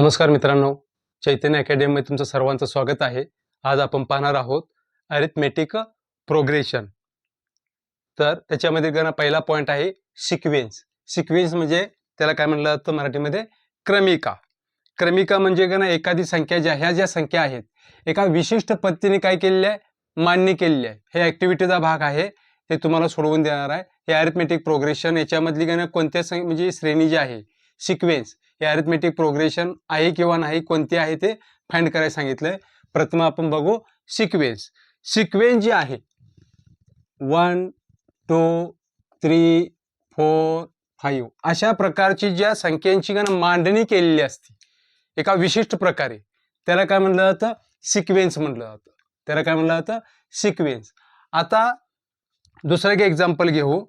नमस्कार मित्रांनो, चैतन्य अकॅडमीमध्ये तुमचं सर्वांचं स्वागत आहे. आज आपण पाहणार आहोत अरिथमेटिक प्रोग्रेशन. तर त्याच्यामध्ये गणा पहिला पॉइंट आहे सिक्वेन्स. सिक्वेन्स म्हणजे त्याला काय म्हटलं जातं मराठीमध्ये? क्रमिका. क्रमिका म्हणजे गणा एखादी संख्या ह्या ज्या संख्या आहेत एका विशिष्ट पद्धतीने काय केलेली आहे? मान्य केलेली आहे. हे ॲक्टिव्हिटीचा भाग आहे, ते तुम्हाला सोडवून देणार आहे. हे अरिथमेटिक प्रोग्रेशन याच्यामधली गणा कोणत्या म्हणजे श्रेणी जी आहे सिक्वेन्स, हे अरिथमेटिक प्रोग्रेशन आहे किंवा नाही, कोणते आहे ते फाइंड करायला सांगितलंय. प्रथम आपण बघू सिक्वेन्स. सिक्वेन्स जी आहे 1 2 3 4 5 अशा प्रकारची ज्या संख्यांची मांडणी केलेली असते एका विशिष्ट प्रकारे, त्याला काय म्हटलं जातं? सिक्वेन्स म्हटलं जातं. त्याला काय म्हटलं जातं? सिक्वेन्स. आता दुसरं एक एक्झाम्पल घेऊ.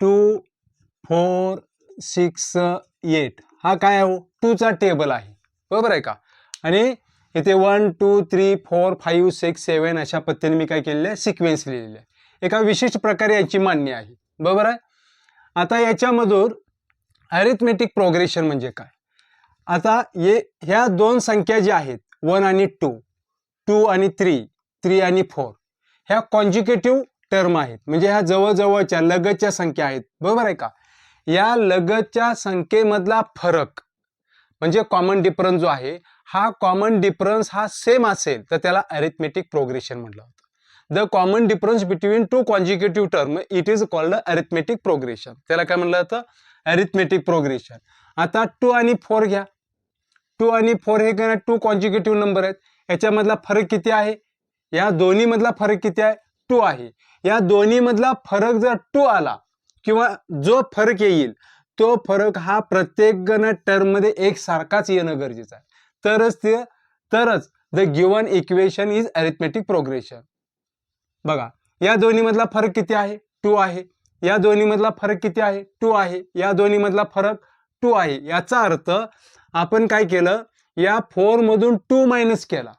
2 4 6 8 हा काय आहे? 2 चा टेबल आहे, बरोबर आहे का? आणि इथे 1 2 3 4 5 6 7 अशा पद्धतीने मी काय केलेलं आहे? सिक्वेन्स लिहिलेले आहे. एका विशिष्ट प्रकारे याची मांडणी आहे, बरोबर आहे. आता याच्यामधून अरिथमेटिक प्रोग्रेशन म्हणजे काय? आता ह्या दोन संख्या ज्या आहेत 1 आणि 2, 2 आणि 3, 3 आणि 4, ह्या कॉन्ज्युगेटिव्ह टर्म आहेत. म्हणजे ह्या जवळजवळच्या लगतच्या संख्या आहेत, बरोबर आहे का? या लगतच्या संख्येमधला फरक म्हणजे कॉमन डिफरन्स जो आहे, हा कॉमन डिफरन्स हा सेम असेल तर त्याला अरिथमेटिक प्रोग्रेशन म्हटलं जातं. The common difference between two consecutive term it is called arithmetic progression. त्याला काय म्हटलं जातं? Arithmetic progression. आता 2 आणि 4 घ्या. 2 आणि 4 हे काय? 2 कॉन्ज्युगेटिव्ह नंबर आहेत. याच्यामधला फरक किती आहे? या दोन्ही मधला फरक किती आहे? 2 आहे. या दोन्ही मधला फरक जर 2 आला किंवा जो फरक येईल तो फरक हा प्रत्येक टर्म मध्ये एक सारखाच येणं गरजेचं आहे. तरच the given equation is arithmetic progression. बघा, या दोन्ही मधला फरक किती आहे? 2 आहे. या दोन्ही मधला फरक किती आहे? 2 आहे. या दोन्ही मधला फरक 2 आहे. याचा अर्थ आपण काय केलं? या 4 मधून 2 मायनस केला,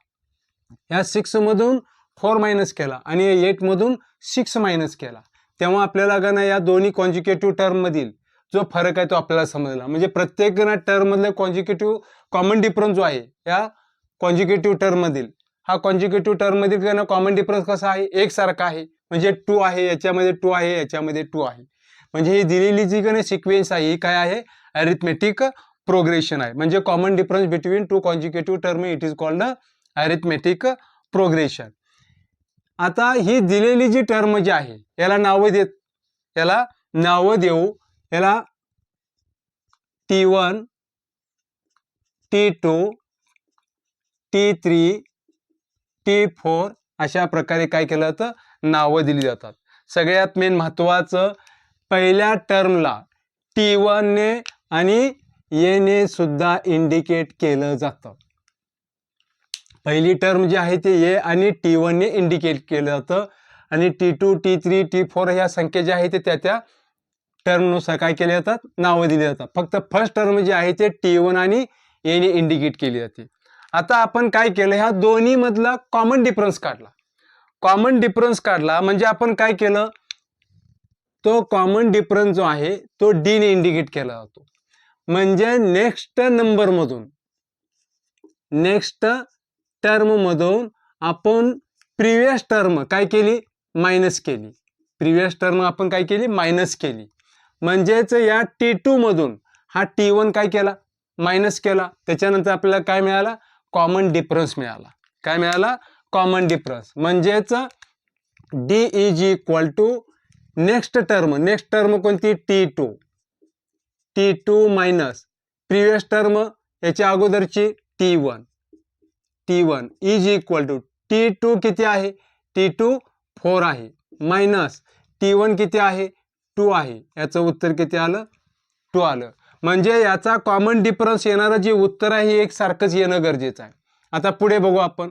या 6 मधून 4 मायनस केला आणि 8 मधून 6 मायनस केला. तेव्हा आपल्याला गणा या दोन्ही कॉन्ज्युगेटिव्ह टर्म मधील जो फरक आहे तो आपल्याला समजला. म्हणजे प्रत्येक टर्म मधले कॉन्ज्युगेटिव्ह कॉमन डिफरन्स जो आहे या कॉन्ज्युगेटिव्ह टर्म मधील, हा कॉन्ज्युगेटिव्ह टर्म मधील कॉमन डिफरन्स कसा आहे? एक सारखा आहे. म्हणजे 2 आहे, याच्यामध्ये 2 आहे, याच्यामध्ये 2 आहे. म्हणजे ही दिलेली जी सिक्वेन्स आहे ही काय आहे? अरिथमेटिक प्रोग्रेशन आहे. म्हणजे common difference between two consecutive term it is called arithmetic progression. आता ही दिलेली जी टर्म जी आहे याला नाव देऊ. याला T1 T2 T3 T4 अशा प्रकारे काय केलं जातं? नावं दिली जातात. सगळ्यात मेन महत्वाचं, पहिल्या टर्मला T1 ने आणि A ने सुद्धा इंडिकेट केलं जातं. पहिली टर्म जी आहे ते A आणि T1 ने इंडिकेट केलं जातं आणि T2 T3 T4 ह्या संख्या ज्या आहेत त्या त्या टर्मनुसार काय केले जातात? नावं दिली जातात. फक्त फर्स्ट टर्म जी आहे ते T1 आणि A ने इंडिकेट केली जाते. आता आपण काय केलं? ह्या दोन्ही मधला कॉमन डिफरन्स काढला. कॉमन डिफरन्स काढला म्हणजे आपण काय केलं? तो कॉमन डिफरन्स जो आहे तो D ने इंडिकेट केला जातो. म्हणजे नेक्स्ट टर्म मधून आपण प्रिव्हियस टर्म काय केली? मायनस केली. प्रिव्हियस टर्म आपण काय केली? मायनस केली. म्हणजेच या T2 मधून हा T1 काय केला? मायनस केला. त्याच्यानंतर आपल्याला काय मिळाला? कॉमन डिफरन्स मिळाला. काय मिळाला? Common difference. म्हणजेच D is equal to next term कोणती? T2 मायनस प्रिव्हियस टर्म याच्या अगोदरची T1 is equal to T2 किती आहे? T2 4 आहे, मायनस T1 किती आहे? 2 आहे. याचं उत्तर किती आलं? 2 आलं. म्हणजे याचा कॉमन डिफरन्स येणारं जे उत्तर आहे हे एक सारखंच येणं गरजेचं आहे. आता पुढे बघू आपण.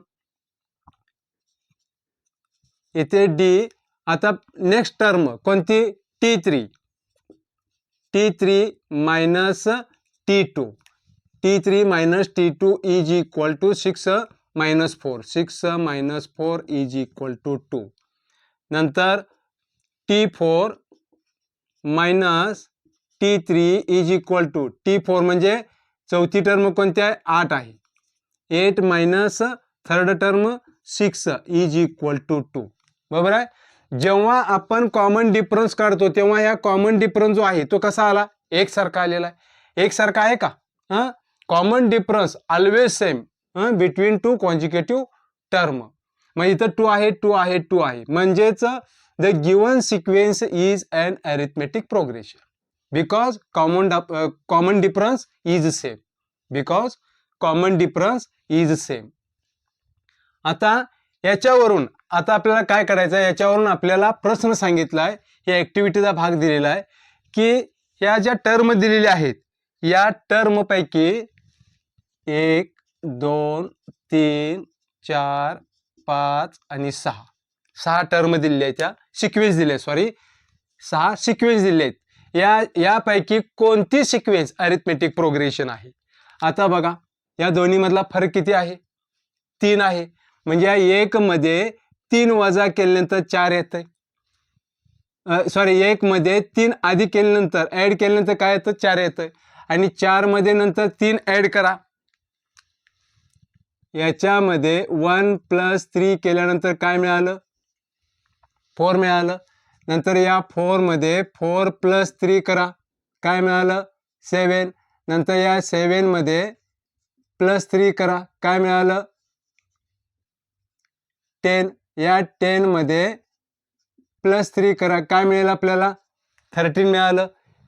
इथे D. आता नेक्स्ट टर्म कोणती? T3 minus T2 minus T2 is equal to 6 minus 4 is equal to 2. नंतर T4 minus T3 is equal to T4 म्हणजे चौथी टर्म कोणती आहे 8 आहे. 8 minus third term 6 is equal to 2. बरोबर आहे. जेव्हा आपण कॉमन डिफरन्स काढतो तेव्हा या कॉमन डिफरन्स जो आहे तो कसा आला एकसारखा आलेला आहे. एकसारखा आहे का? Common difference always same between two consecutive term. मग इथं 2 आहे 2 आहे 2 आहे म्हणजेच the given sequence is an arithmetic progression because common difference is same. Because common difference is same. आता याच्यावरून आता आपल्याला काय करायचं आहे, याच्यावरून आपल्याला प्रश्न सांगितला आहे, या ॲक्टिव्हिटीचा भाग दिलेला आहे की या ज्या टर्म दिलेल्या आहेत या टर्मपैकी 1 2 3 4 5 आणि 6 टर्म दिलेल्या आहेत. त्या सिक्वेन्स दिले, सॉरी 6 सिक्वेन्स दिले आहेत. यापैकी कोणती सिक्वेन्स अरिथमेटिक प्रोग्रेशन आहे. आता बघा या दोन्ही मधला फरक किती आहे 3 आहे. म्हणजे या 1 मध्ये 3 वजा केल्यानंतर 4 येतंय. सॉरी 1 मध्ये 3 आधी केल्यानंतर ऍड केल्यानंतर काय येतं 4 येतंय. आणि 4 मध्ये नंतर 3 ऍड करा, याच्यामध्ये 1 + 3 केल्यानंतर काय मिळालं 4 मिळालं. नंतर या 4 मध्ये 4 + 3 करा, काय मिळालं 7. नंतर या 7 मध्ये +3 करा, काय मिळालं 10. या 10 मध्ये +3 करा, काय मिळेल आपल्याला 13 मिळालं.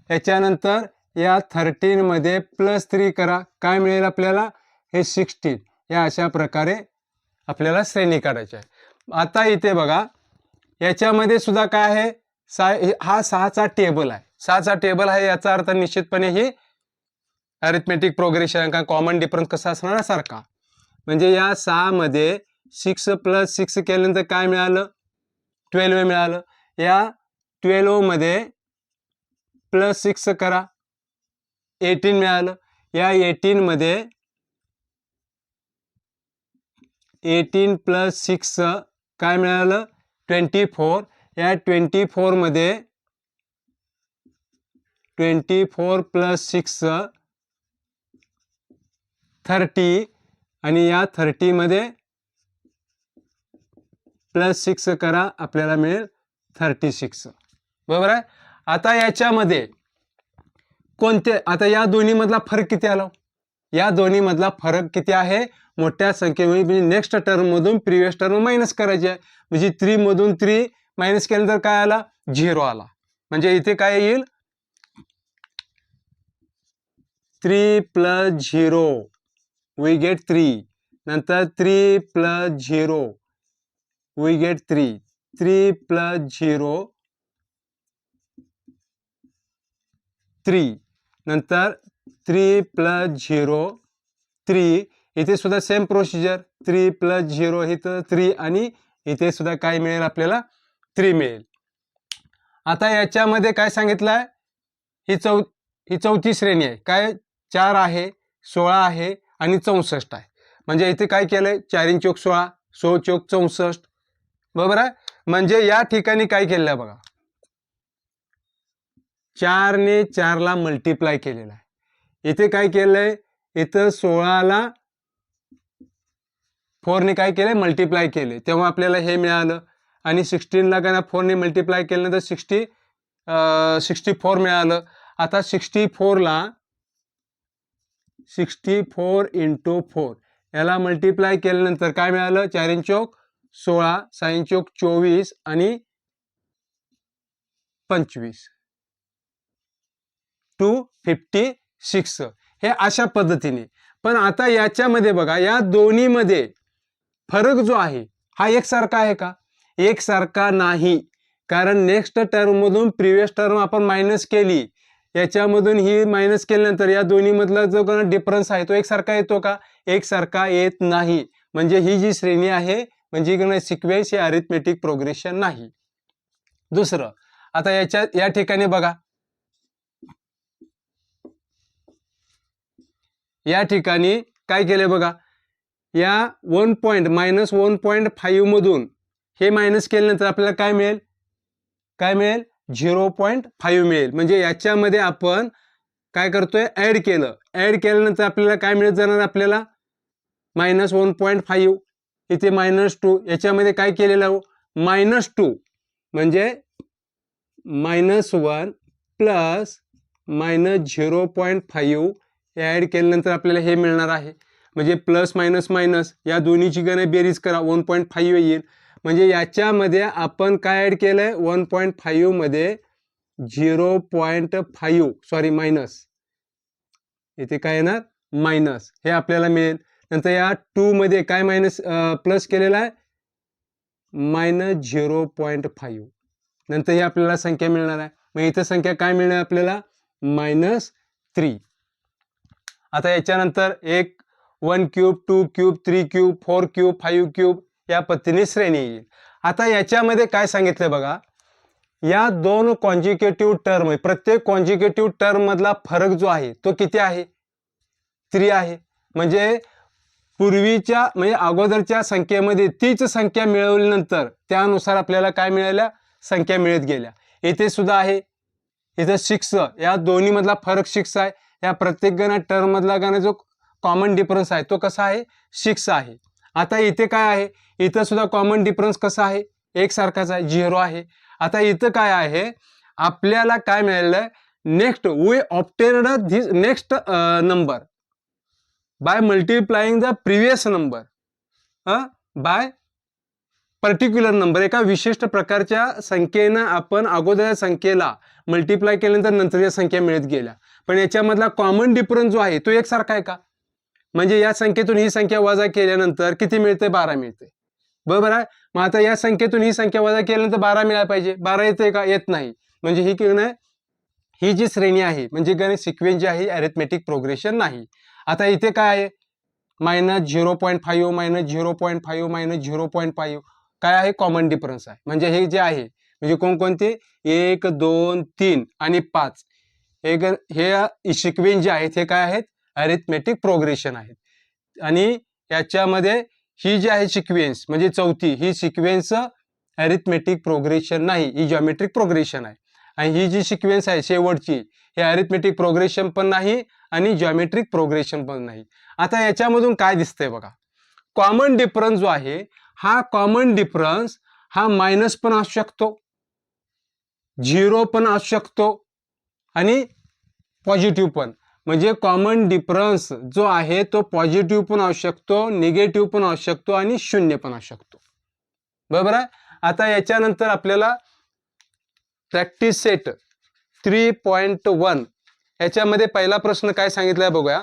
याच्यानंतर या 13 मध्ये +3 करा, काय मिळेल आपल्याला हे 16. या अशा प्रकारे आपल्याला श्रेणी काढायची आहे. आता इथे बघा याच्यामध्ये सुद्धा काय आहे हा 6चा टेबल आहे. 6चा टेबल आहे याचा अर्थ निश्चितपणे ही अरिथमेटिक प्रोग्रेशन का कॉमन डिफरन्स कसा असणार सारखा. म्हणजे या 6 मध्ये 6 + 6 केल्यानंतर काय मिळालं 12 मिळालं. या 12 मध्ये +6 करा 18 मिळालं. या 18 मध्ये 18 + 6 काय मिळालं 24. या 24 मध्ये 24 + 6 30 आणि या 30 मध्ये +6 करा, आपल्याला मिळेल 36. बरोबर आहे. आता याच्यामध्ये कोणते आता या दोन्ही मधला फरक किती आला, या दोन्ही मधला फरक किती आहे मोठ्या संख्येमध्ये. म्हणजे नेक्स्ट टर्म मधून प्रिव्हियस टर्म मायनस करायची आहे. म्हणजे 3 मधून 3 मायनस केल्यानंतर काय आला 0 आला. म्हणजे इथे काय येईल 3 + 0 वी गेट 3. नंतर 3 + 0 वी गेट 3. 3 + 0 3. नंतर 3 + 0 3. इथे सुद्धा सेम प्रोसिजर 3 + 0 इथं 3 आणि इथे सुद्धा काय मिळेल आपल्याला 3 मिळेल. आता याच्यामध्ये काय सांगितलंय ही चौथी श्रेणी आहे. काय 4 आहे 16 आहे आणि 64 आहे. म्हणजे इथे काय केलंय 4 × 16 16 × 64. बरोबर आहे. म्हणजे या ठिकाणी काय केलंय बघा 4 ने 4 ला मल्टिप्लाय केलेला आहे. इथे काय केलंय इथं 16 ला 4 ने काय केलंय मल्टिप्लाय केले तेव्हा आपल्याला हे मिळालं. आणि 16 ला काय 4 ने मल्टिप्लाय केल्यानंतर 64 मिळालं. आता 64 ला 64 × 4 याला मल्टिप्लाय केल्यानंतर काय मिळालं 4 × 4 16 6 × 24 आणि 25 256 हे अशा पद्धतीने. पण आता याच्यामध्ये बघा या दोन्ही मध्ये फरक जो आहे हा एकसारखा आहे का एकसारखा नाही. कारण नेक्स्ट टर्म मधून प्रिव्हियस टर्म आपण मायनस केली, याच्यामधून ही मायनस केल्यानंतर या दोन्ही मधला जो डिफरन्स आहे तो एकसारखा येतो का एकसारखा येत नाही. म्हणजे ही जी श्रेणी आहे म्हणजे सिक्वेन्स हे अरिथमेटिक प्रोग्रेशन नाही. दुसरं आता या ठिकाणी बघा या ठिकाणी काय केले बघा या 1 पॉइंट -1.5 मधून हे मायनस केल्यानंतर आपल्याला काय मिळेल 0.5 मिळेल. म्हणजे याच्यामध्ये आपण काय करतोय, ऍड केलं. ऍड केल्यानंतर आपल्याला काय मिळत जाणार, आपल्याला -1.5, इथे -2, याच्यामध्ये काय केलेलं -2 म्हणजे -1 प्लस -0.5 ऍड केल्यानंतर आपल्याला हे मिळणार आहे. म्हणजे प्लस मायनस मायनस या दोन्हीची बेरीज करा, 1.5 येईल. म्हणजे याच्यामध्ये आपण काय ऍड केलंय, 1.5 मध्ये 0.5 सॉरी मायनस, इथे काय येणार मायनस, हे आपल्याला मिळेल. नंतर या 2 मध्ये काय मायनस प्लस केलेला आहे, -0.5. नंतर ही आपल्याला संख्या मिळणार आहे. मग इथं संख्या काय मिळणार आपल्याला, -3. आता याच्यानंतर 1 cube, 2 cube, 3 cube, 4 cube, 5 cube या पद्धतीने श्रेणी येईल. आता याच्यामध्ये काय सांगितलं बघा, या दोन कॉन्जिक्युटिव्ह टर्म, प्रत्येक कॉन्जिक्युटिव्ह टर्म मधला फरक जो आहे तो किती आहे, 3 आहे. म्हणजे पूर्वीच्या म्हणजे अगोदरच्या संख्येमध्ये तीच संख्या मिळवल्यानंतर त्यानुसार आपल्याला काय मिळाल्या, संख्या मिळत गेल्या. इथे सुद्धा आहे, इथं 6, या दोन्ही मधला फरक 6 आहे. या प्रत्येक टर्म मधला जो कॉमन डिफरन्स आहे तो कसा आहे, 6 आहे. आता इथे काय आहे, इथं सुद्धा कॉमन डिफरन्स कसा आहे, एकसारखाच आहे, 0 आहे. आता इथं काय आहे, आपल्याला काय मिळालं, next we obtained this next number by multiplying the previous number by particular number. एका विशिष्ट प्रकारच्या संख्येनं आपण अगोदर संख्येला मल्टिप्लाय केल्यानंतर नंतरच्या संख्या मिळत गेल्या. पण याच्यामधला कॉमन डिफरन्स जो आहे तो एकसारखा आहे का, म्हणजे या संख्येतून ही संख्या वजा केल्यानंतर किती मिळते, 12 मिळते, बरोबर आहे. मग आता या संख्येतून ही संख्या वजा केल्यानंतर 12 मिळायला पाहिजे, 12 येते का, येत नाही. म्हणजे ही जी श्रेणी आहे म्हणजे सिक्वेन्स जी आहे अरिथमेटिक प्रोग्रेशन नाही. आता इथे काय आहे, -0.5 -0.5 -0.5 काय आहे, कॉमन डिफरन्स आहे. म्हणजे हे जे आहे म्हणजे कोणकोणते, 1 2 3 आणि 5 हे सिक्वेन्स जे आहेत हे काय आहेत, अरिथमेटिक प्रोग्रेशन आहेत. आणि याच्यामध्ये ही जी आहे सिक्वेन्स म्हणजे चौथी, ही सिक्वेन्स अरिथमेटिक प्रोग्रेशन नाही, ही जॉमेट्रिक प्रोग्रेशन आहे. आणि ही जी सिक्वेन्स आहे शेवटची, हे अरिथमेटिक प्रोग्रेशन पण नाही आणि जॉमेट्रिक प्रोग्रेशन पण नाही. आता याच्यामधून काय दिसतंय बघा, कॉमन डिफरन्स जो आहे हा कॉमन डिफरन्स हा मायनस पण असू शकतो, 0 पण असू शकतो आणि पॉझिटिव्ह पण. म्हणजे कॉमन डिफरन्स जो आहे तो पॉझिटिव्ह पण असू शकतो, निगेटिव्ह पण असू शकतो आणि 0 पण असू शकतो, बरोबर आहे. आता याच्यानंतर आपल्याला प्रॅक्टिस सेट 3.1 याच्यामध्ये पहिला प्रश्न काय सांगितलाय बघूया.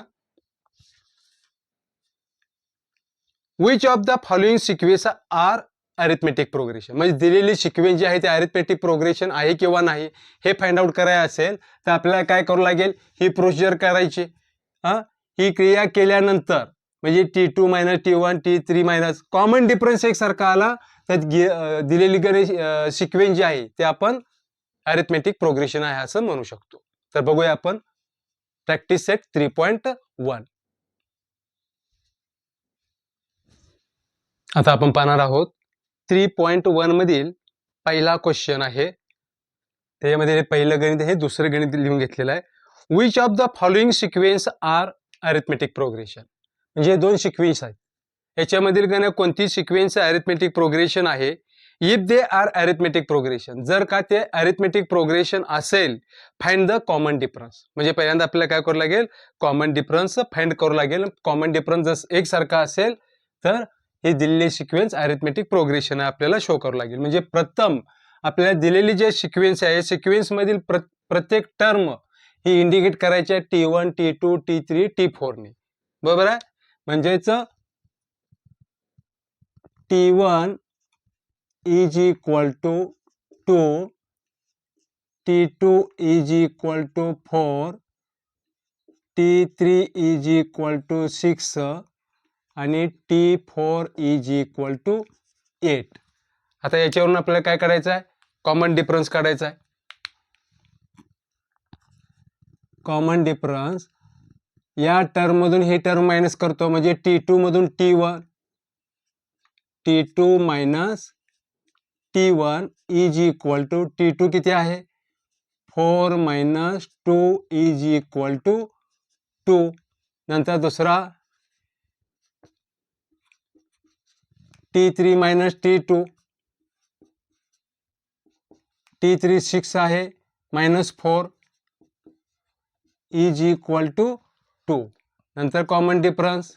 Which of the following sequence are arithmetic progression. म्हणजे दिलेली सिक्वेन्स जी आहे ते अरिथमेटिक प्रोग्रेशन आहे किंवा नाही हे फाइंड आउट करायचं असेल तर आपल्याला काय करावं लागेल, ही प्रोसिजर करायची. ही क्रिया केल्यानंतर म्हणजे T2 - T1 T3 minus common difference एकसारखा आला तर दिलेली सिक्वेन्स जी आहे ते आपण अरिथमेटिक प्रोग्रेशन आहे असं म्हणू शकतो. तर बघूया आपण प्रॅक्टिस सेट 3.1. आता आपण पाहणार आहोत 3.1 मधील पहिला क्वेश्चन आहे. त्याच्यामध्ये पहिलं गणित हे दुसरं गणित लिहून घेतलेलं आहे. Which of the following sequence are arithmetic progression. म्हणजे दोन सिक्वेन्स आहेत, याच्यामधील कोणती सिक्वेन्स अरिथमेटिक प्रोग्रेशन आहे. If they are arithmetic progression, जर का ते अरिथमेटिक प्रोग्रेशन असेल, फाइंड द कॉमन डिफरन्स. म्हणजे पहिल्यांदा आपल्याला काय करावं लागेल, कॉमन डिफरन्स फाइंड करावं लागेल. कॉमन डिफरन्स जर एकसारखा असेल तर ही दिलेली सिक्वेन्स अरिथमेटिक प्रोग्रेशन आपल्याला शो करावं लागेल. म्हणजे प्रथम आपल्याला दिलेली जे सिक्वेन्स आहे सिक्वेन्स मधील प्रत्येक टर्म ही इंडिकेट करायची आहे T1 T2 T3 T4 ने, बरोबर आहे. म्हणजेच T1 is equal to 2, T2 is equal to 4, T3 is equal to 6 आणि T4 is equal to 8. आता याच्यावरून आपल्याला काय करायचं आहे, कॉमन डिफरन्स काढायचा आहे. कॉमन डिफरन्स या टर्म मधून ही टर्म मायनस करतो म्हणजे T2 मधून T1, T2 minus T1 is equal to T2 किती आहे 4 मायनस 2 इज इक्वल टू 2. नंतर दुसरा T3 मायनस T2. T3 6 आहे मायनस 4 इज इक्वल टू 2. नंतर common difference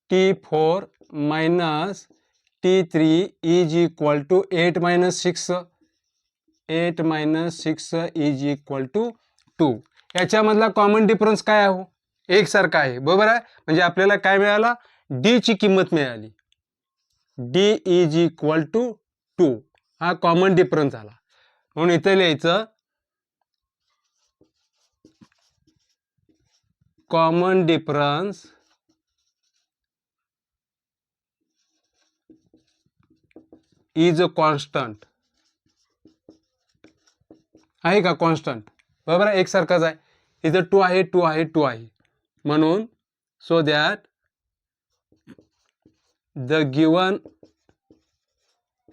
T4 minus T3 is equal to 8 minus 6. 8 minus 6 is equal to 2. याच्यामधला common difference काय आहे? एकसारखा आहे, बरोबर आहे. म्हणजे आपल्याला काय मिळाला? D ची किंमत मिळाली. D is equal to 2. हा कॉमन डिफरन्स झाला. म्हणून इथे लिहायचं common difference is a constant. आहे का कॉन्स्टंट? बरोबर आहे, एकसारखाच आहे. इथं 2 आहे, 2 आहे, 2 आहे. म्हणून so that the given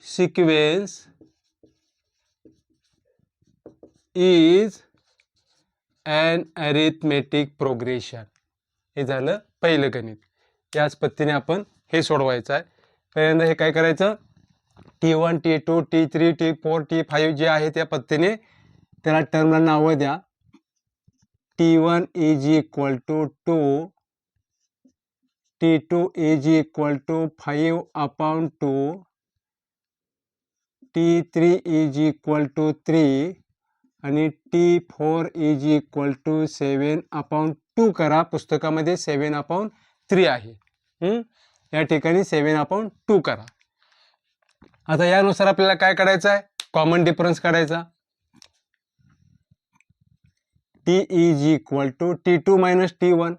sequence is an arithmetic progression. हे झालं पहिलं गणित. याच पद्धतीने आपण हे सोडवायचं आहे. पहिल्यांदा हे काय करायचं? T1 T2 T3 T4 T5 जे आहे त्या पद्धतीने त्याला टर्मला नावं द्या. T1 is equal to 2, T2 is equal to 5 upon 2, T3 is equal to 3 आणि T4 इज इक्वल टू 7 अपॉन 2 करा. पुस्तकामध्ये 7 अपॉन 3 आहे. या ठिकाणी 7 अपॉन 2 करा. आता यानुसार आपल्याला काय काढायचं आहे? कॉमन डिफरन्स काढायचा. T is equal to T2 minus T1.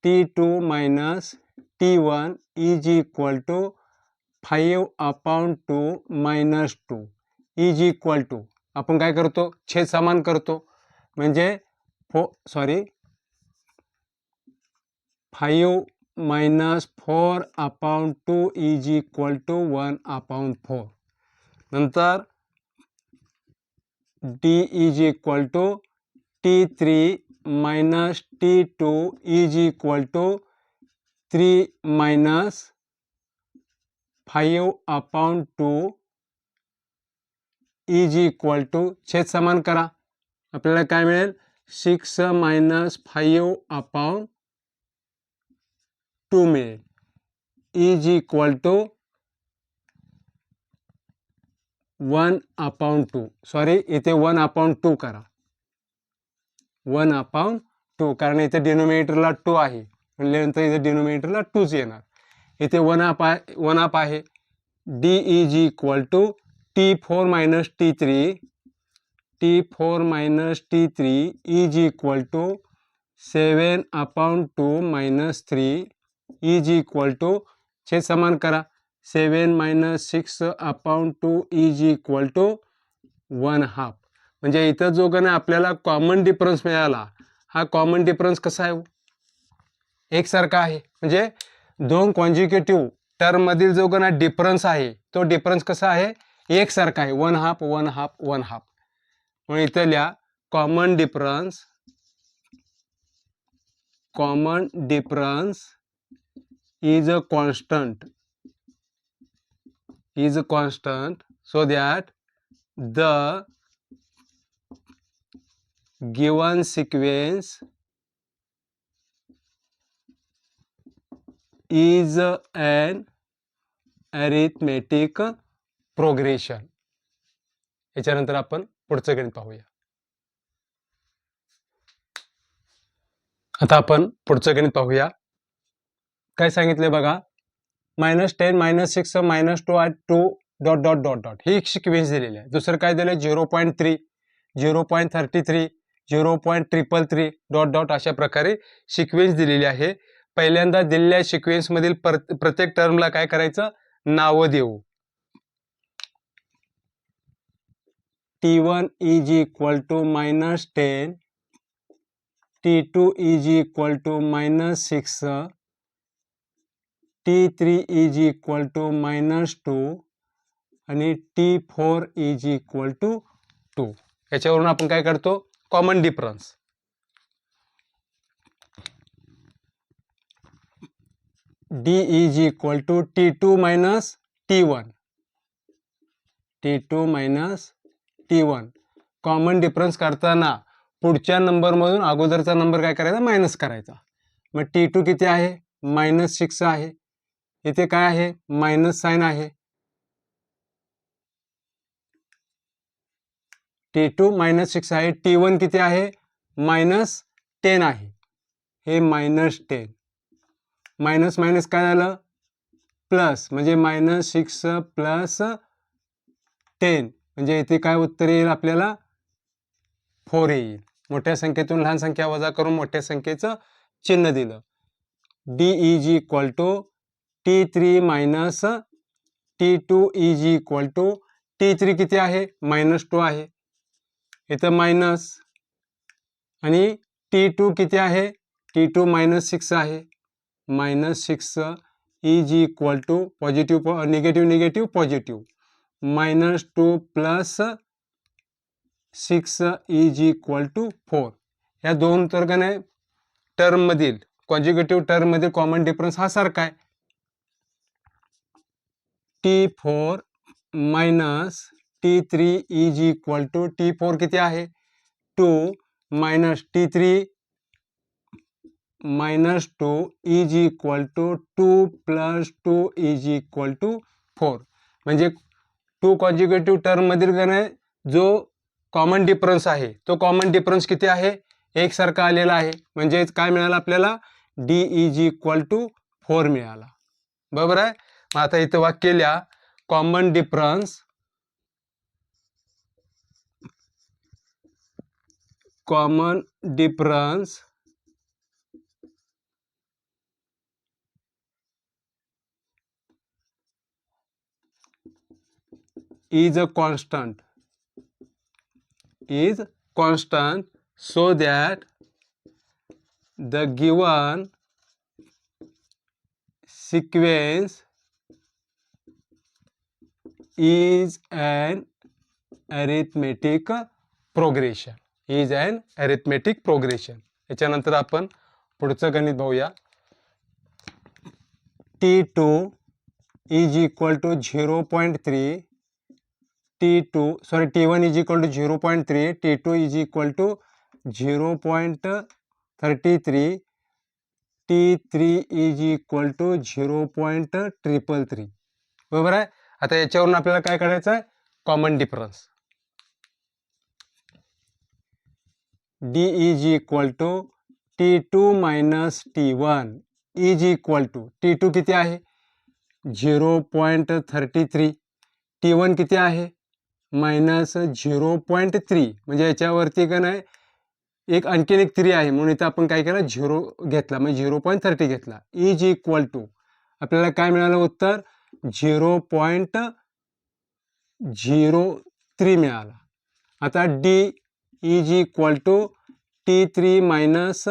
T2 minus T1 is equal to 5 upon 2 minus 2 is equal to, आपण काय करतो? छेद समान करतो. म्हणजे 5 minus 4 upon 2 is equal to 1 upon 4. नंतर D is equal to T3 minus T2 is equal to 3 minus 5 upon 2 is equal to, छेद समान करा. आपल्याला काय मिळेल? 6 मायनस 5 अपॉन 2 मिळेल. Is equal to 1 upon 2. Sorry, इथे 1 अपॉन 2 करा. 1 अपॉन 2, कारण इथे डिनोमिनेटरला 2 आहे म्हणल्यानंतर इथे डिनोमिनेटरला 2च येणार. इथे 1 अप आहे. D is equal to T4 minus T3. T4 minus T3 is equal to 7 अपॉन 2 मायनस 3 इज इक्वल टू, छेद समान करा. 7 minus 6 upon 2 is equal to 1/2. म्हणजे इथं जो गण आपल्याला कॉमन डिफरन्स मिळाला, हा कॉमन डिफरन्स कसा आहे? एकसारखा आहे. म्हणजे दोन कॉन्जिक्युटिव्ह टर्म मधील जो गण डिफरन्स आहे तो डिफरन्स कसा आहे? एकसारखा आहे. 1/2 1/2 1/2. म्हणून इथं लिहा common difference is a constant so that the given sequence is an arithmetic progression. याच्यानंतर आपण पुढचं गणित पाहूया. आता आपण पुढचं गणित पाहूया. काय सांगितले बघा? -10 -6 -2 2 डॉट डॉट डॉट डॉट ही एक सिक्वेन्स दिलेली आहे. दुसरं काय दिलं? 0.3 0.33 0.333 डॉट डॉट अशा प्रकारे सिक्वेन्स दिलेली आहे. पहिल्यांदा दिलेल्या सिक्वेन्स मधील प्रत्येक टर्मला काय करायचं? नावं देऊ. T1 is equal to -10, T2 is equal to -6, T3 is equal to -2 आणि T4 इज इक्वल टू 2. याच्यावरून आपण काय करतो, common difference. D is equal to T2 minus T1. T2 minus T1. Common difference करताना पुढच्या नंबरमधून अगोदरचा नंबर काय करायचा, मायनस करायचा. मग T2 किती आहे, -6 आहे. इथे काय आहे, मायनस साइन आहे. T2 -6 आहे. T1 किती आहे, -10 आहे. हे -10. मायनस मायनस काय झालं, प्लस, म्हणजे -6 प्लस 10, म्हणजे इथे काय उत्तर येईल आपल्याला, 4 येईल. मोठ्या संख्येतून लहान संख्या वजा करून मोठ्या संख्येचं चिन्ह दिलं. D is equal to T3 minus T2 is equal to T3 किती आहे, -2 आहे. इथं मायनस, आणि T2 किती आहे, T2 -6 आहे. -6 is equal to positive negative negative positive, -2 plus 6 is equal to 4. या दोन टर्ममधील कॉन्जुगेटिव्ह टर्ममधील कॉमन डिफरन्स हा सारखा आहे. T4 minus T3 is equal to, T4 किती आहे, 2 minus T3 -2 is equal to 2 plus 2 is equal to 4. म्हणजे 2 कॉन्जुगेटिव्ह टर्ममधील जो कॉमन डिफरन्स आहे तो कॉमन डिफरन्स किती आहे, एकसारखा आलेला आहे. म्हणजे काय मिळालं आपल्याला, डी इज इक्वल टू 4 मिळाला. बरोबर आहे. मग आता इथं वाक्य लिहा, common difference is a constant so that the given sequence is an arithmetic progression. याच्यानंतर आपण पुढचं गणित पाहूया. T2 is equal to 0.3, T1 is equal to 0.3, T2 is equal to 0.33, T3 is equal to 0.333. बरोबर आहे. आता याच्यावरून आपल्याला काय करायचं आहे, common difference. D is equal to T2 minus T1 is equal to, T2 किती आहे, 0.33, T1 किती आहे, -0.3, म्हणजे याच्यावरती का नाही एक आणखीन एक 3 आहे, म्हणून इथं आपण काय केलं, 0 घेतला, म्हणजे 0.30 घेतला. इज इक्वल टू आपल्याला काय मिळालं उत्तर, 0.03 मिळाला. आता D is equal to T3 minus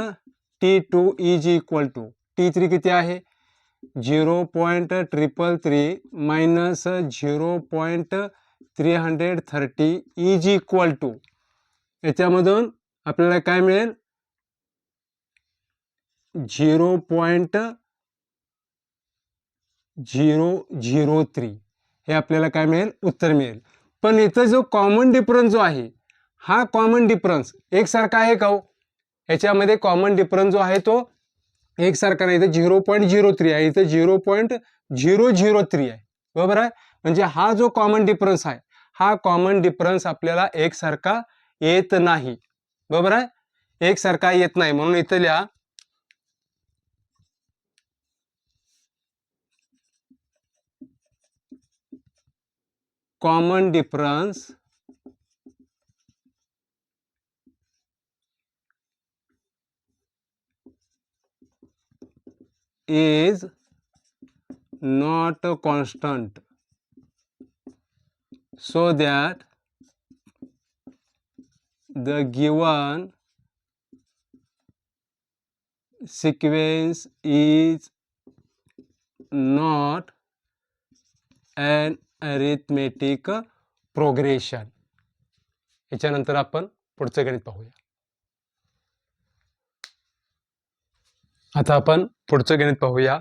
T2 is equal to, T3 किती आहे, 0.333 मायनस 0.330 इज इक्वल टू, याच्यामधून आपल्याला काय मिळेल, 0.003 हे आपल्याला काय मिळेल, उत्तर मिळेल. पण इथं जो कॉमन डिफरन्स जो आहे, हा कॉमन डिफरन्स एकसारखा आहे का हो, याच्यामध्ये कॉमन डिफरन्स जो आहे तो एकसारखा नाही. इथं 0.03 आहे, इथं 0.003 आहे. बरोबर आहे. म्हणजे हा जो कॉमन डिफरन्स आहे, हा कॉमन डिफरन्स आपल्याला एकसारखा येत नाही. बरोबर आहे, एकसारखा येत नाही. म्हणून इथं लिहा, common difference is not constant so that the given sequence is not an arithmetic progression. याच्यानंतर आपण पुढचं गणित पाहूया. आता आपण पुढचं गणित पाहूया.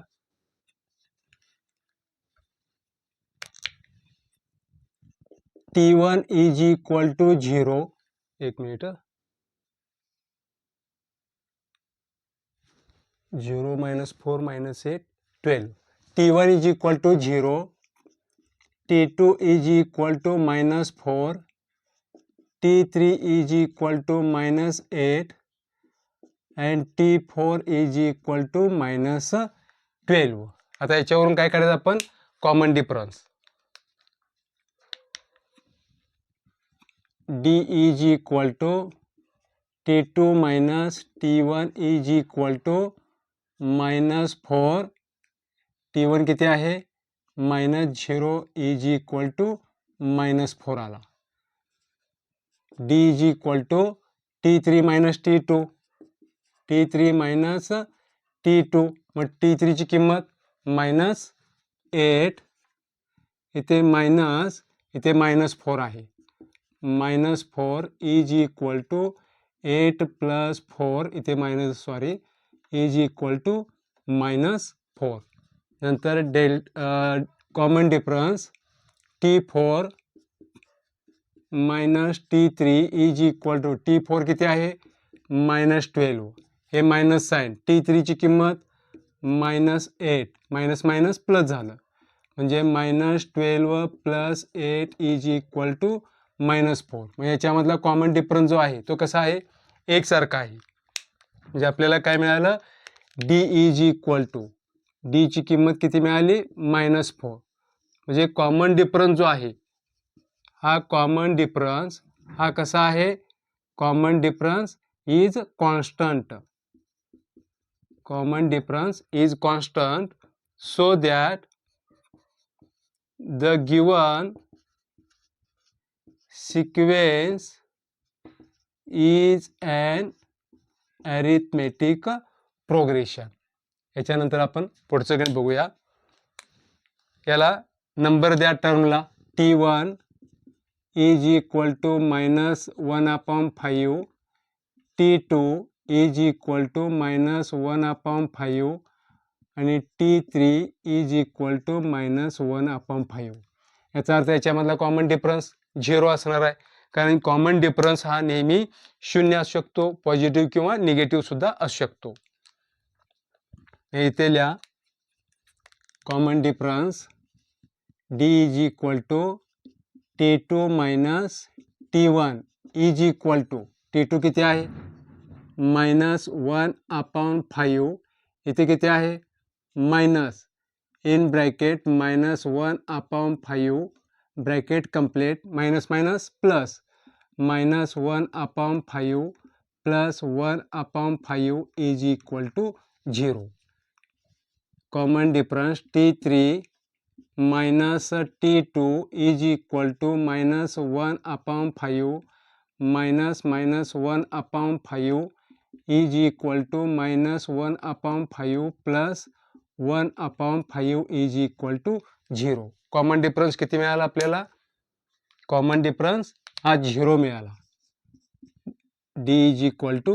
T1 is equal to 0. एक minute. 0 minus 4 minus 8 12. T1 is equal to 0. T2 is equal to minus 4. T3 is equal to minus 8 and T4 is equal to minus 12. आता याच्यावरून काय करायचं आपण? Common difference. D is equal to T2 minus T1 is equal to minus 4. T1 किती आहे? minus 0 is equal to minus 4 आला. D is equal to T3 minus T2. T3 minus T2. मग T3 ची किंमत minus 8. इथे minus, इथे minus 4 आहे. minus 4 is equal to 8 plus 4. इथे minus is equal to minus 4. नंतर common difference T4 minus T3 is equal to T4 किती आहे? minus 12. हे मायनस साइन. T3 ची किंमत minus 8. मायनस मायनस प्लस झालं म्हणजे minus 12 plus 8 is equal to minus 4. म्हणजे याच्यामधला कॉमन डिफरन्स जो आहे तो कसा आहे? एकसारखा आहे. म्हणजे आपल्याला काय मिळालं? D is equal to D ची किंमत किती मिळाली? minus 4. म्हणजे कॉमन डिफरन्स जो आहे हा कॉमन डिफरन्स हा कसा आहे? Common difference is constant. Common difference is constant so that the given sequence is an arithmetic progression. याच्यानंतर आपण पुढचं गणित बघूया. याला नंबर द्या टर्मला. T1 is equal to minus 1/5. T2 is equal to minus 1/5 आणि T3 is equal to minus 1/5. याचा अर्थ याच्यामधला कॉमन डिफरन्स 0 असणार आहे. कारण कॉमन डिफरन्स हा नेहमी 0 असू शकतो, पॉझिटिव्ह किंवा निगेटिव्ह सुद्धा असू शकतो. इथे लिहा common difference D is equal to T2 minus T1 is equal to T2 किती आहे? minus 1/5. इथे किती आहे? Minus in bracket minus 1/5 bracket complete minus minus plus minus 1/5 plus 1/5 is equal to 0. Common difference T3 minus T2 is equal to minus 1/5 minus minus 1/5 is equal to minus 1/5 plus 1/5 is equal to 0. Common difference किती मिळाला आपल्याला? Common difference हा 0 मिळाला. D is equal to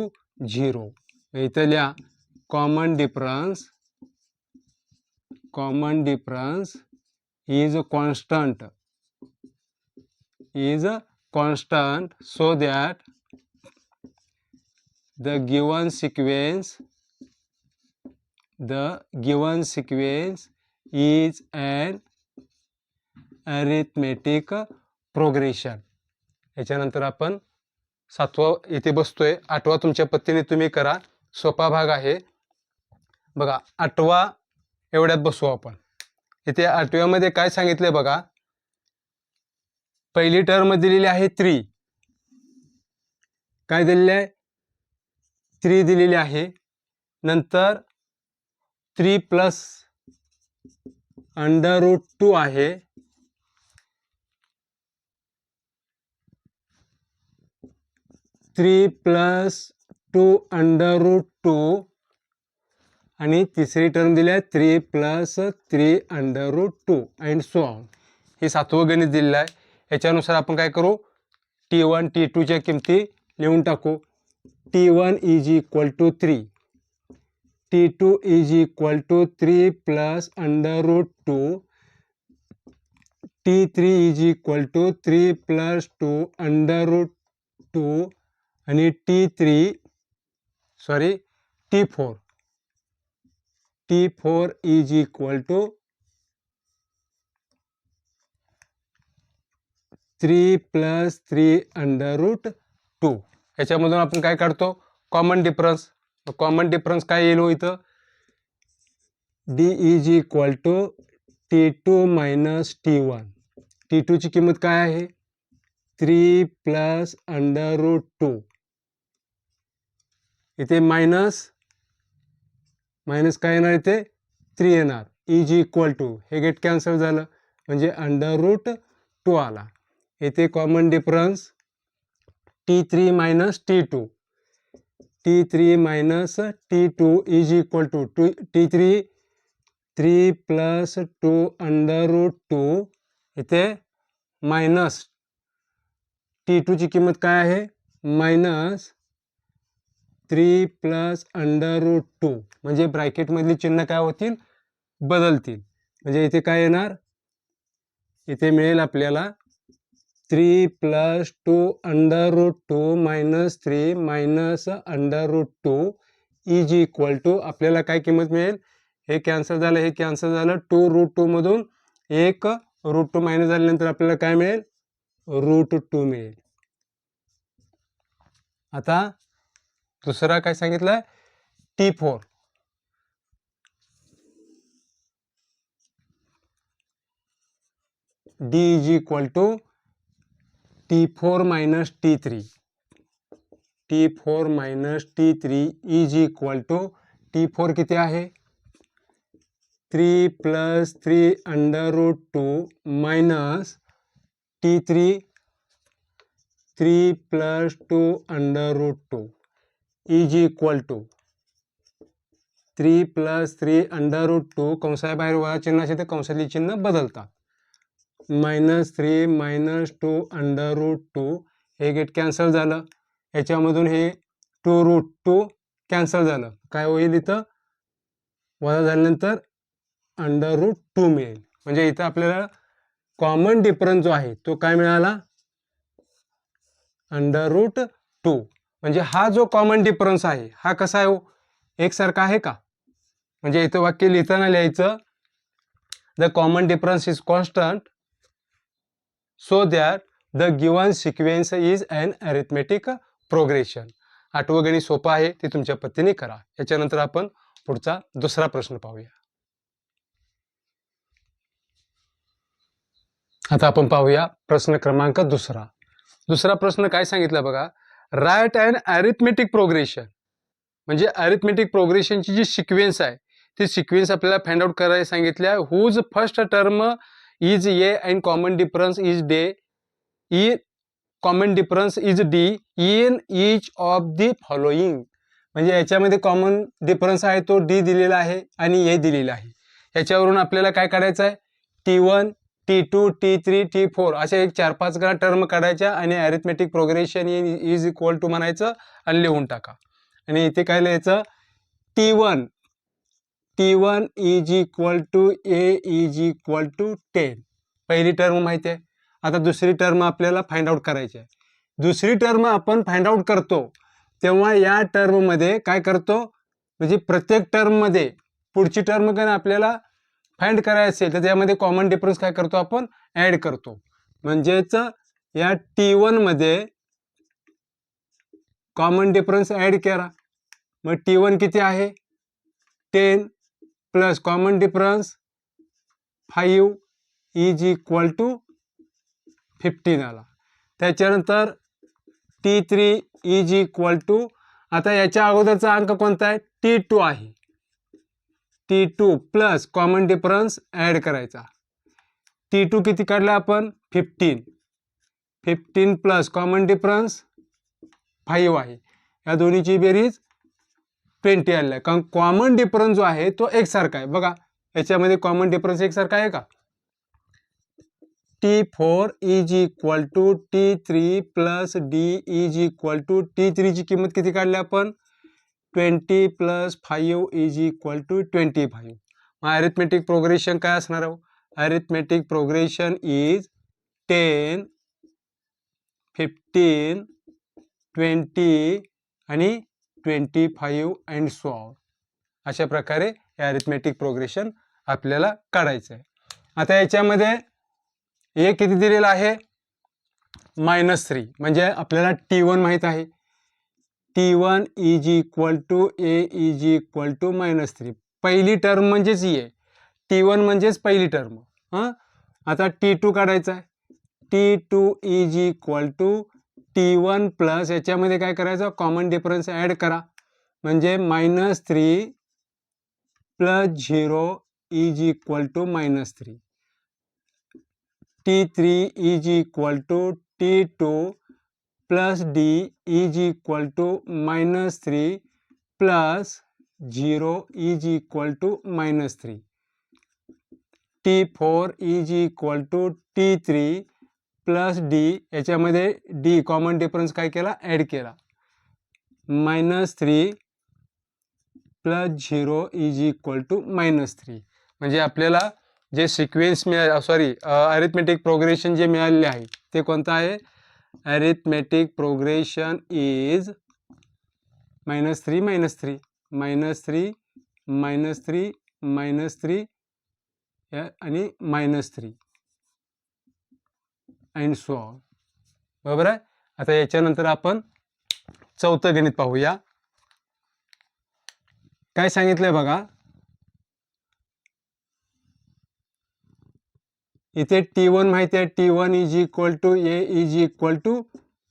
0. इथे लिहा common difference is constant so that the given sequence is an arithmetic progression. याच्यानंतर आपण 7वं इथे बसतोय. 8वा तुमच्या पद्धतीने तुम्ही करा. सोपा भाग आहे बघा. 8वा एवढ्यात बसू आपण. इथे 8व्यामध्ये काय सांगितलंय बघा. पहिली टर्म दिलेली आहे 3. काय दिलेली आहे? 3 दिलेली आहे. नंतर 3 प्लस √2 आहे. 3 प्लस 2 √2 आणि तिसरी टर्म दिली आहे 3 प्लस 3 √2 अँड सो ऑन. हे 7वं गणित दिलेलं आहे. याच्यानुसार आपण काय करू? T1 T2च्या किमती लिहून टाकू. T1 is equal to 3, T2 is equal to 3 plus under root 2, T3 is equal to 3 plus 2 under root 2 आणि T4 is equal to 3 plus 3 under root 2. याच्यामधून आपण काय काढतो? Common difference. कॉमन डिफरन्स काय येईल इथं? D is equal to T2 minus T1. T2 ची किंमत काय आहे? 3 प्लस अंडर रूट 2. इथे मायनस काय येणार? इथे 3 येणार. इज इक्वल टू हे गेट कॅन्सल झालं म्हणजे अंडर रूट 2 आला. इथे common difference T3 minus T2. T3 minus T2 is equal to T3 3 plus 2 under root 2. इथे मायनस T2 ची किंमत काय आहे? Minus 3 plus under root 2. म्हणजे ब्रॅकेटमधली चिन्ह काय होतील? बदलतील. म्हणजे इथे काय येणार? इथे मिळेल आपल्याला 3 plus 2 under root 2 minus 3 minus under root 2 is equal to आपल्याला काय किंमत मिळेल? हे कॅन्सल झालं, हे कॅन्सल झालं. 2 रूट 2 मधून एक रूट 2 मायनस झाल्यानंतर आपल्याला काय मिळेल? रूट 2 मिळेल. आता दुसरा काय सांगितलंय? T4. D is equal to T4 minus T3. T4 minus T3 is equal to T4 किती आहे? 3 plus 3 under root 2 minus T3 3 plus 2 under root 2 is equal to 3 plus 3 under root 2 कंसाबाहेर वजा चिन्ह असेल तर कंसातली चिन्ह बदलतात. मायनस 3 मायनस 2 अंडर रूट 2 हे गेट कॅन्सल झालं. याच्यामधून हे 2 रूट 2 कॅन्सल झालं. काय होईल? इथं वजा झाल्यानंतर अंडर रूट 2 मिळेल. म्हणजे इथं आपल्याला कॉमन डिफरन्स जो आहे तो काय मिळाला? Under root 2. म्हणजे हा जो कॉमन डिफरन्स आहे हा कसा आहे? एकसारखा आहे का? म्हणजे इथं वाक्य लिहिताना लिहायचं the common difference is constant so that the given sequence is an arithmetic progression. आठवं गणित सोपं आहे, ते तुमच्या पद्धतीने करा. याच्यानंतर आपण पुढचा दुसरा प्रश्न पाहूया. आता आपण पाहूया प्रश्न क्रमांक दुसरा. दुसरा प्रश्न काय सांगितलं बघा? Right an arithmetic progression. म्हणजे अरिथमेटिक प्रोग्रेशनची जी सिक्वेन्स आहे ती सिक्वेन्स आपल्याला फाइंड आउट करायला सांगितल्या. Whose first term is A and common difference is common difference is D in each of the following. म्हणजे याच्यामध्ये कॉमन डिफरन्स आहे तो डी दिलेला आहे आणि ए दिलेला आहे. याच्यावरून आपल्याला काय काढायचं आहे? T1 T2 T3 T4 असे एक 4-5 टर्म काढायच्या आणि arithmetic progression is equal to म्हणायचं आणि लिहून टाका. आणि इथे काय लिहायचं? T1 is equal to A is equal to 10. पहिली टर्म माहिती आहे. आता दुसरी टर्म आपल्याला फाइंड आउट करायची आहे. दुसरी टर्म आपण फाइंड आउट करतो तेव्हा या टर्ममध्ये काय करतो? म्हणजे प्रत्येक टर्ममध्ये पुढची टर्म काय आपल्याला फाइंड करायची असेल तर त्यामध्ये कॉमन डिफरन्स काय करतो? आपण ऍड करतो. म्हणजेच या T1 मध्ये कॉमन डिफरन्स ऍड करा. मग T1 किती आहे? 10 plus common difference 5 is equal to 15 आला. त्याच्यानंतर T3 इज इक्वल टू, आता याच्या अगोदरचा अंक कोणता आहे? T2 आहे. T2 plus common difference add करायचा. T2 किती काढला आपण? 15 प्लस कॉमन डिफरन्स 5 आहे. या दोन्हीची बेरीज 20 आलेला आहे. कारण कॉमन डिफरन्स जो आहे तो एकसारखा आहे. बघा याच्यामध्ये कॉमन डिफरन्स एकसारखा आहे का? T4 is equal to T3 plus D is equal to T3 ची किंमत किती काढली आपण 20 प्लस 5 इज इक्वल टू 25. मग अरिथमेटिक प्रोग्रेशन काय असणार आहे? अरिथमेटिक प्रोग्रेशन इज 10 15 20 आणि 25 अँड सो ऑन. अशा प्रकारे हे अरिथमेटिक प्रोग्रेशन आपल्याला काढायचं आहे. आता याच्यामध्ये ए किती दिलेला आहे -3 म्हणजे आपल्याला T1 माहित आहे. T1 is equal to A is equal to -3. पहिली टर्म म्हणजेच ए, T1 म्हणजेच पहिली टर्म. आता T2 काढायचा आहे. T2 is equal to T1 plus याच्यामध्ये काय करायचं कॉमन डिफरन्स ॲड करा म्हणजे -3 plus 0 is equal to -3. T3 is equal to T2 plus D is equal to -3 plus 0 is equal to -3. T4 is equal to T3 plus D याच्यामध्ये D common difference काय केला add केला -3 plus 0 is equal to -3. म्हणजे आपल्याला जे sequence arithmetic progression जे मिळालेले आहे ते कोणतं आहे अरिथमेटिक प्रोग्रेशन इज -3 -3 -3 -3 -3 आणि -3 अँड सो ऑन. बरोबर आहे. आता याच्यानंतर आपण चौथं गणित पाहूया. काय सांगितलंय बघा इथे T1 माहिती आहे T1 is equal to A is equal to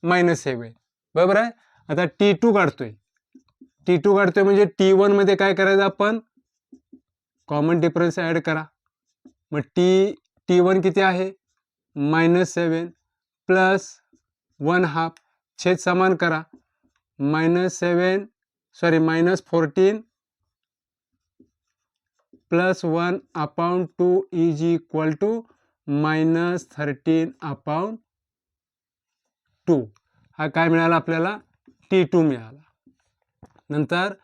-7. बरोबर आहे. आता T2 काढतोय म्हणजे T1 मध्ये काय करायचं आपण कॉमन डिफरन्स ॲड करा. मग T1 किती आहे -7 प्लस 1/2 छेद समान करा -14 प्लस 1/2 इज इक्वल टू -13/2. हा काय मिळाला आपल्याला T2 मिळाला. नंतर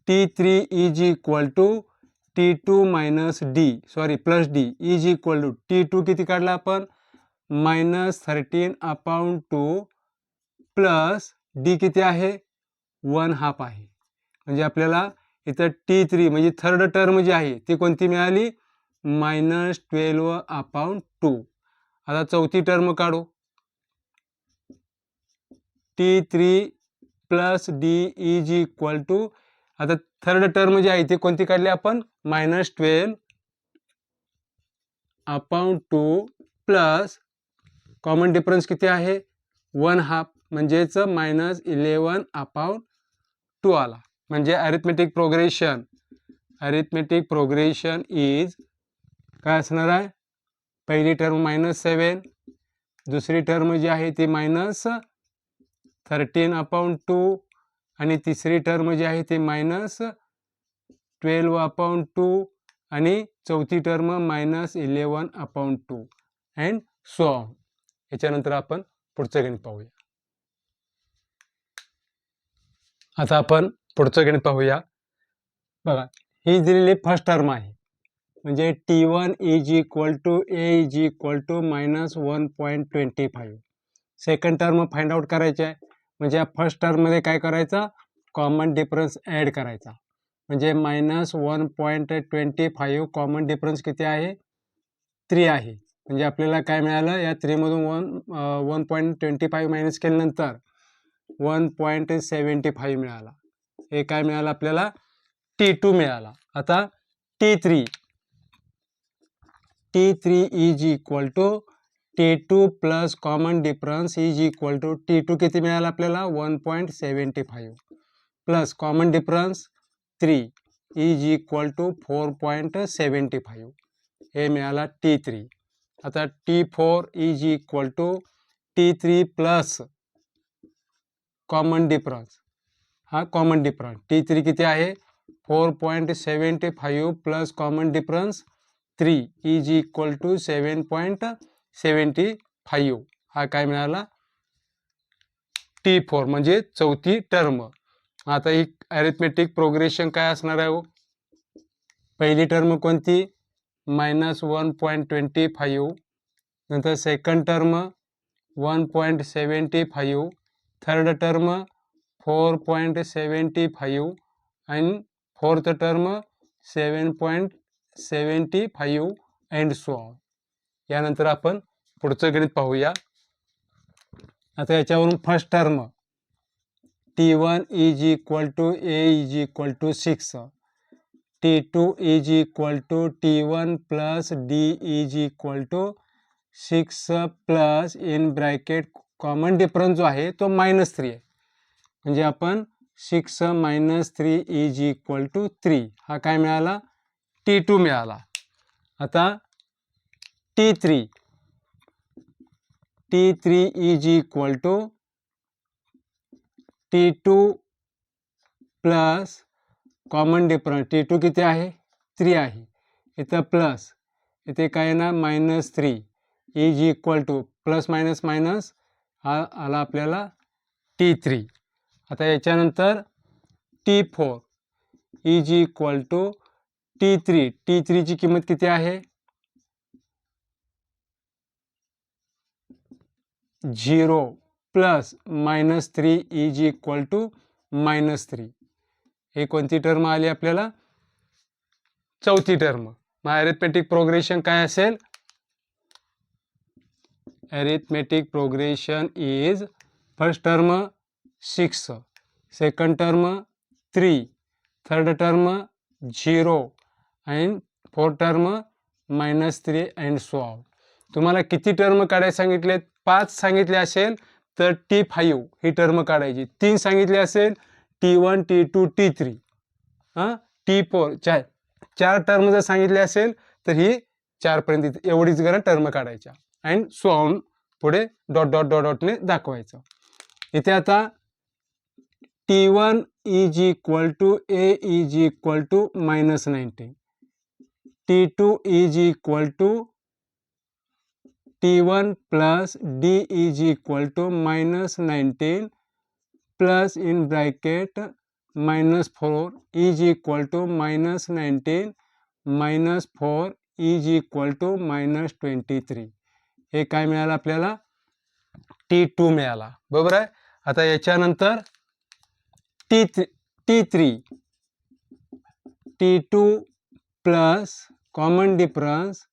T3 is equal to T2 plus D is equal to T2 किती काढला आपण -13/2 प्लस D किती आहे 1/2 आहे. म्हणजे आपल्याला इथं T3 म्हणजे थर्ड टर्म जी आहे ती कोणती मिळाली -12/2. आता चौथी टर्म काढू T3 plus D is equal to आता थर्ड टर्म जी आहे ती कोणती काढली आपण -12/2 प्लस कॉमन डिफरन्स किती आहे 1/2 म्हणजेच -11/2 आला. म्हणजे अरिथमेटिक प्रोग्रेशन इज काय असणार आहे पहिली टर्म -7 दुसरी टर्म जी आहे ती -13/2 आणि तिसरी टर्म जी आहे ती -12/2 आणि चौथी टर्म -11/2 अँड सो ऑन. याच्यानंतर आपण पुढचं गणित पाहूया. आता आपण पुढचं गणित पाहूया. बघा ही दिलेली फर्स्ट टर्म आहे म्हणजे T1 is equal to A is equal to -1.25. Second term find out करायचे आहे म्हणजे या फर्स्ट टर्ममध्ये काय करायचं कॉमन डिफरन्स ॲड करायचा म्हणजे -1.25 कॉमन डिफरन्स किती आहे 3 आहे. म्हणजे आपल्याला काय मिळालं या 3 मधून 1.25 मायनस केल्यानंतर 1.75 मिळाला. हे काय मिळालं आपल्याला T2 मिळाला. आता T3 is equal to T2 plus common difference is equal to T2 किती मिळाला आपल्याला 1.75 plus common difference 3 is equal to 4.75 हे मिळाला T3. आता T4 is equal to T3 plus common difference हा कॉमन डिफरन्स T3 किती आहे 4.75 plus common difference 3 is equal to 7.75 75 हा काय मिळाला T4 म्हणजे चौथी टर्म. आता ही अरिथमेटिक प्रोग्रेशन काय असणार आहे हो? पहिली टर्म कोणती -1.25, नंतर सेकंड टर्म 1.75, थर्ड टर्म 4.75 आणि fourth term 7.75 and so on. यानंतर आपण पुढचं गणित पाहूया. आता याच्यावरून first term T1 is equal to A is equal to 6, T2 is equal to T1 plus D is equal to 6 plus in bracket common difference जो आहे तो -3 आहे. म्हणजे आपण 6 - 3 इज इक्वल टू 3 हा काय मिळाला T2 मिळाला. आता T3 is equal to T2 plus common difference T2 किती आहे 3 आहे, इथं प्लस इथे काय ना -3 is equal two plus minus minus हा आला आपल्याला T3. आता याच्यानंतर T4 is equal to T3 ची किंमत किती आहे 0 प्लस -3 इज इक्वल टू -3. हे कोणती टर्म आली आपल्याला चौथी टर्म. मग अरिथमेटिक प्रोग्रेशन काय असेल arithmetic progression is first term 6, second term 3, third term 0 and fourth term -3 and so on. तुम्हाला किती टर्म काढायला सांगितलेत 5 सांगितले असेल तर T5 ही टर्म काढायची, 3 सांगितले असेल T1 T2 T3 T4 चार टर्म जर सांगितले असेल तर ही 4 पर्यंत एवढीच गरज टर्म काढायच्या अँड सो ऑन पुढे डॉट डॉट डॉट डॉटने दाखवायचं. इथे आता T1 is equal to A is equal to -19, T2 is equal to T1 plus D is equal to -19 plus in bracket -4 is equal to -19 -4 is equal to -23. हे काय मिळालं आपल्याला T2 मिळाला. बरोबर आहे. आता याच्यानंतर T3 T2 plus common difference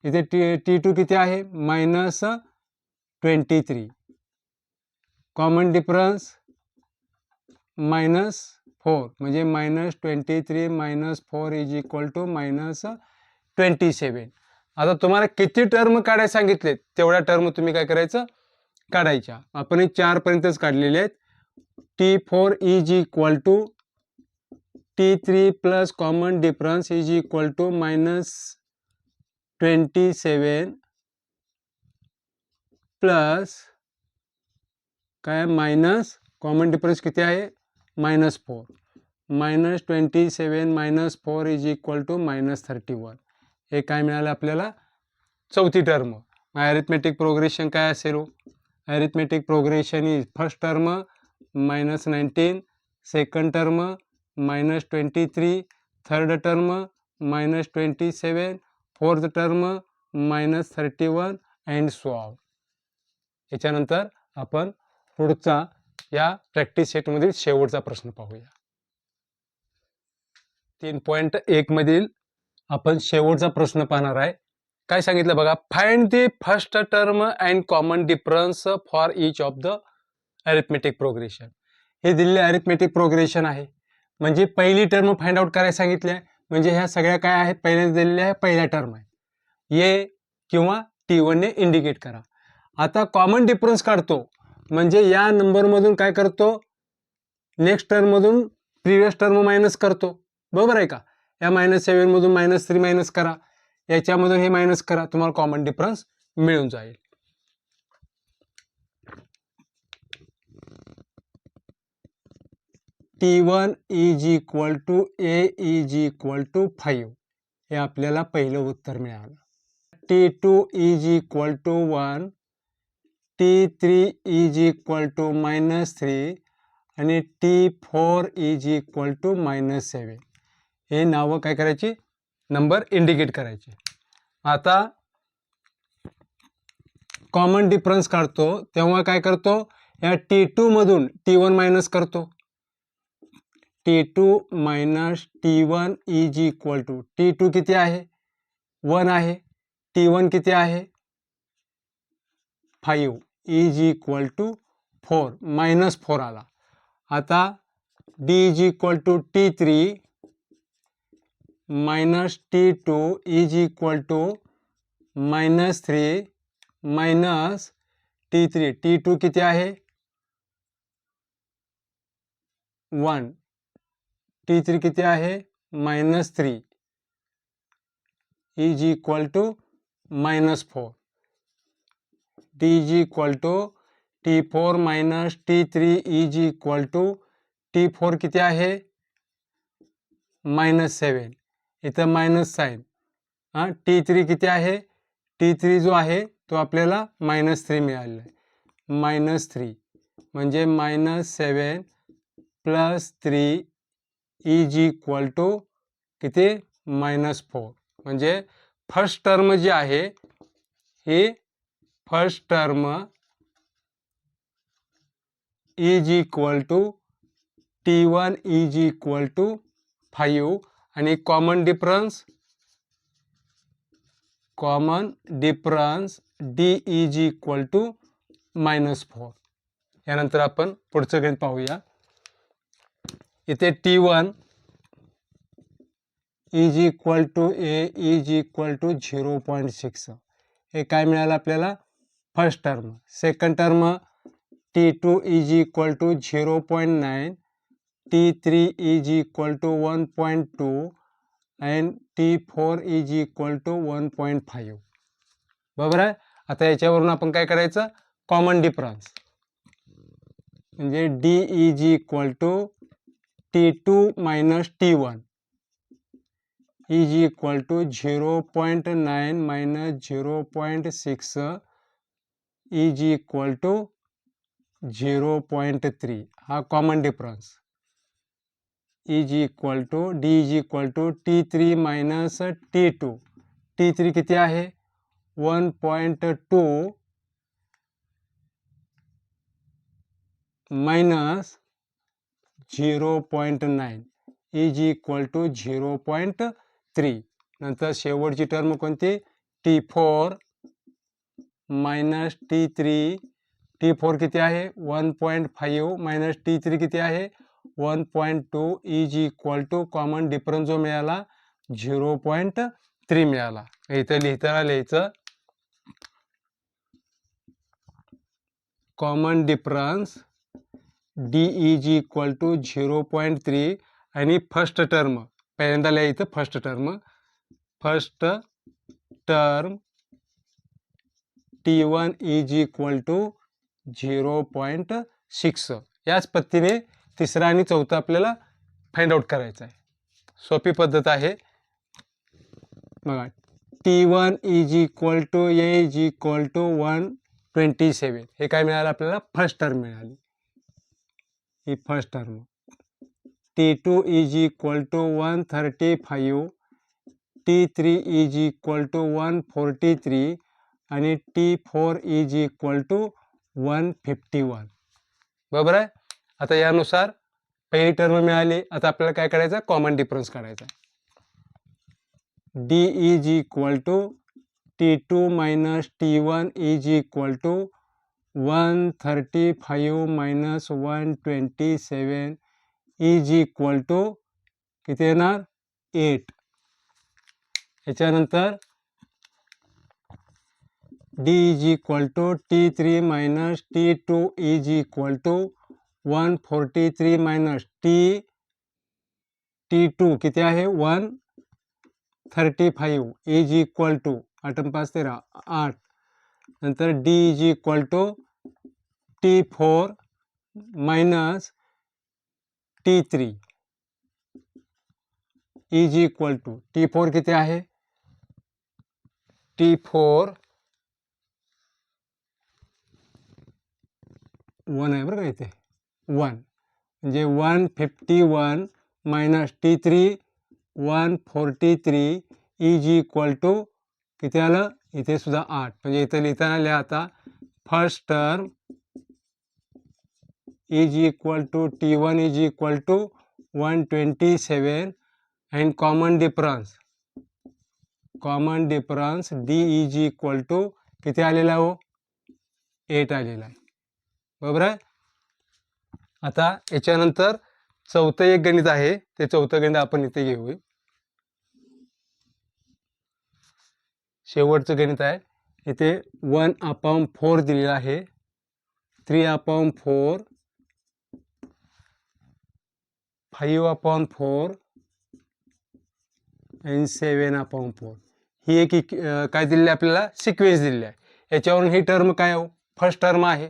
इथे T2 किती आहे -23, कॉमन डिफरन्स -4 म्हणजे -23 -4 इज इक्वल टू -27. आता तुम्हाला किती टर्म काढायला सांगितलेत तेवढ्या टर्म तुम्ही काय करायचं काढायच्या. आपण हे 4 पर्यंतच काढलेले आहेत. T4 is equal to T3 plus common difference is equal to -27 plus काय मायनस कॉमन डिफरन्स किती आहे -4, -27 -4 इज इक्वल टू -31. हे काय मिळालं आपल्याला चौथी टर्म. अरिथमेटिक प्रोग्रेशन काय असेल हो arithmetic progression is first term -19, second term -23, third term -27, fourth term -31 and so on. याच्यानंतर आपण पुढचा या प्रॅक्टिस सेटमधील शेवटचा प्रश्न पाहूया. 3.1 मधील आपण शेवटचा प्रश्न पाहणार आहे. काय सांगितलं बघा find the first term and common difference for each of the arithmetic progression. हे दिलेले अरिथमेटिक प्रोग्रेशन आहे म्हणजे पहिली टर्म फाइंड आउट करायला सांगितले आहे. म्हणजे ह्या सगळ्या काय आहेत पहिल्या दिलेल्या आहे पहिल्या टर्म आहे ए किंवा T1 ने इंडिकेट करा. आता कॉमन डिफरन्स काढतो म्हणजे या नंबरमधून काय करतो नेक्स्ट टर्ममधून प्रिव्हियस टर्म मायनस करतो. बरोबर आहे का. या -7 मधून -3 मायनस करा, याच्यामधून हे मायनस करा, तुम्हाला कॉमन डिफरन्स मिळून जाईल. T1 is equal to A is equal to 5 हे आपल्याला पहिलं उत्तर मिळालं. T2 is equal to 1, T3 is equal to -3 आणि T4 इज इक्वल टू -7. हे नावं काय करायची, नंबर इंडिकेट करायचे. आता कॉमन डिफरन्स काढतो तेव्हा काय करतो, या T2 मधून T1 मायनस करतो. T2 minus T1 is equal to, T2 किती आहे, 1 आहे, T1 किती आहे, 5 इज इक्वल टू 4, -4 आला. आता D is equal to T3 minus T2 is equal to -3 minus T3. T2 किती आहे, 1, T3 किती आहे, -3 is equal to -4. D is equal to T4 minus T3 is equal to, T4 किती आहे, -7, इथं minus sine. T3 किती आहे, T3 जो आहे तो आपल्याला -3 मिळालेला आहे. -3 म्हणजे -7 प्लस 3 इज इक्वल टू किती, -4. म्हणजे फर्स्ट टर्म जी आहे ही first term is equal to T1 is equal to 5 आणि common difference D is equal to -4. यानंतर आपण पुढचं गणित पाहूया. इथे T1 is equal to A is equal to 0.6. हे काय मिळालं आपल्याला, first term. Second term T2 is equal to 0.9, T3 is equal to 1.2 and T4 is equal to 1.5. बरोबर आहे. आता याच्यावरून आपण काय करायचं, कॉमन डिफरन्स म्हणजे D is equal to T2 minus T1 is equal to 0.9 minus 0.6 is equal to 0.3. हा common difference is equal to D is equal to T3 minus T2. T3 किती आहे, 1.2 मायनस 0.9 इज इक्वल टू 0.3. नंतर शेवटची term कोणती, T4 minus T3. T4 किती आहे, 1.5 minus T3 किती आहे, 1.2 is equal to common difference जो मिळाला 0.3 मिळाला. इथं लिहायचं common difference D is equal to 0.3 आणि फर्स्ट टर्म पहिल्यांदा लिहायचं, first term T1 is equal to 0.6. याच पद्धतीने तिसरा आणि चौथा आपल्याला फाइंड आउट करायचा आहे. सोपी पद्धत आहे बघा. T1 is equal to A is equal to 127. हे काय मिळालं आपल्याला, फर्स्ट टर्म मिळाली, ही first term. T2 is equal to 135, T3 is equal to 143 आणि T4 इज इक्वल टू 151. बरोबर आहे. आता यानुसार पहिली टर्म मिळाली. आता आपल्याला काय करायचं, कॉमन डिफरन्स काढायचा. D is equal to T2 minus T1 is equal to 135 minus 127 is equal to किती येणार, 8. याच्यानंतर D is equal to T3 minus T2 is equal to 143 minus T2 किती आहे, 135 इज इक्वल टू 8 5 13 8. नंतर D is equal to T4 minus T3 is equal to T4 किती आहे, T4 1 आहे बरं का इथे 1 म्हणजे 151 minus T3 143 is equal to किती आलं इथे सुद्धा 8 म्हणजे इथे लिहिताना लिहा आता first term is equal to T1 is equal to 127 and common difference D is equal to किती आलेला हो 8 आलेला आहे बरोबर आहे. आता याच्यानंतर चौथं एक गणित आहे ते चौथं गणित आपण इथे घेऊ. शेवटचं गणित आहे इथे 1/4 दिलेला आहे 3/4 5/4 आणि 7/4 ही एक काय दिलेली आपल्याला सिक्वेन्स दिलेली आहे. याच्यावरून ही टर्म काय हो फर्स्ट टर्म आहे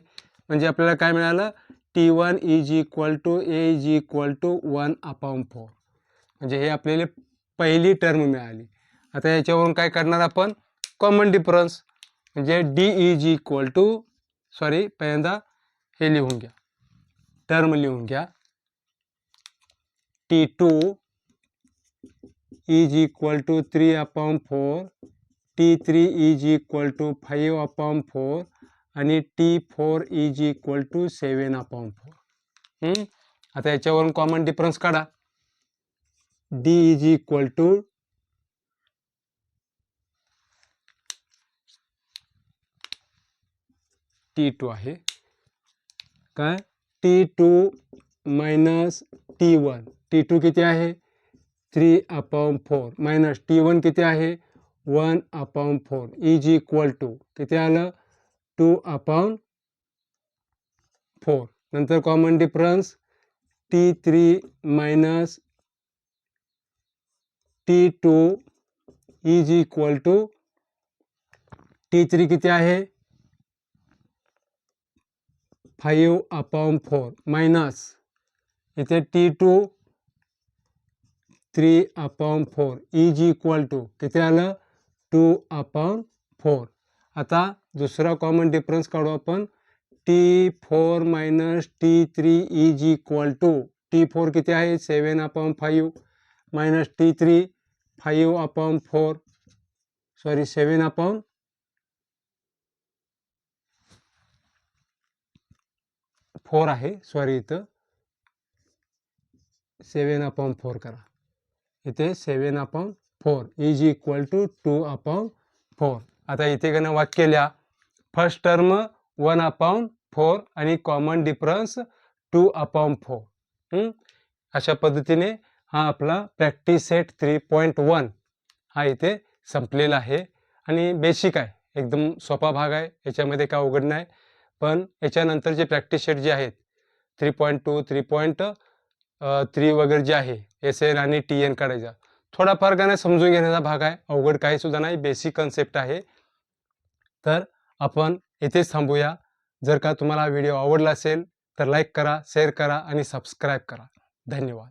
म्हणजे आपल्याला काय मिळालं T1 is equal to A is equal to 1/4 म्हणजे हे आपल्याला पहिली टर्म मिळाली. आता याच्यावरून काय करणार आपण कॉमन डिफरन्स म्हणजे D इज इक्वल टू पहिल्यांदा हे लिहून घ्या टर्म लिहून घ्या T2 is equal to 3/4 T3 is equal to 5/4 आणि T4 इज इक्वल टू 7/4. आता याच्यावरून कॉमन डिफरन्स काढा D is equal to T2 आहे काय T2 मायनस T1 T2 किती आहे 3/4 मायनस T1 किती आहे 1/4 इज इक्वल टू किती आलं 2/4 नंतर common difference T3 minus T2 is equal to T3 किती आहे 5/4 मायनस इथे T2 3/4 इज इक्वल टू किती आलं 2/4. आता दुसरा कॉमन डिफरन्स काढू आपण T4 minus T3 is equal to T4 किती आहे 7/5 मायनस T3 5/4 7/4 आहे इथं 7/4 करा इथे 7/4 इज इक्वल टू 2/4. आता इथे गण वाक्य लिहा फर्स्ट टर्म 1/4 आणि कॉमन डिफरन्स 2/4. अशा पद्धतीने हा आपला प्रॅक्टिस सेट 3.1 हा इथे संपलेला आहे आणि बेसिक आहे एकदम सोपा भाग आहे याच्यामध्ये काय अवघड नाही. पण याच्यानंतरचे प्रॅक्टिस सेट जे आहेत 3.2 3.3 वगैरे जे आहे SN आणि TN काढायचा थोडाफार का नाही समजून घेण्याचा भाग आहे अवघड काही सुद्धा नाही बेसिक कन्सेप्ट आहे. तर आपण इथेच थांबूया. जर का तुम्हाला व्हिडिओ आवडला असेल तर लाईक करा शेअर करा आणि सबस्क्राईब करा. धन्यवाद.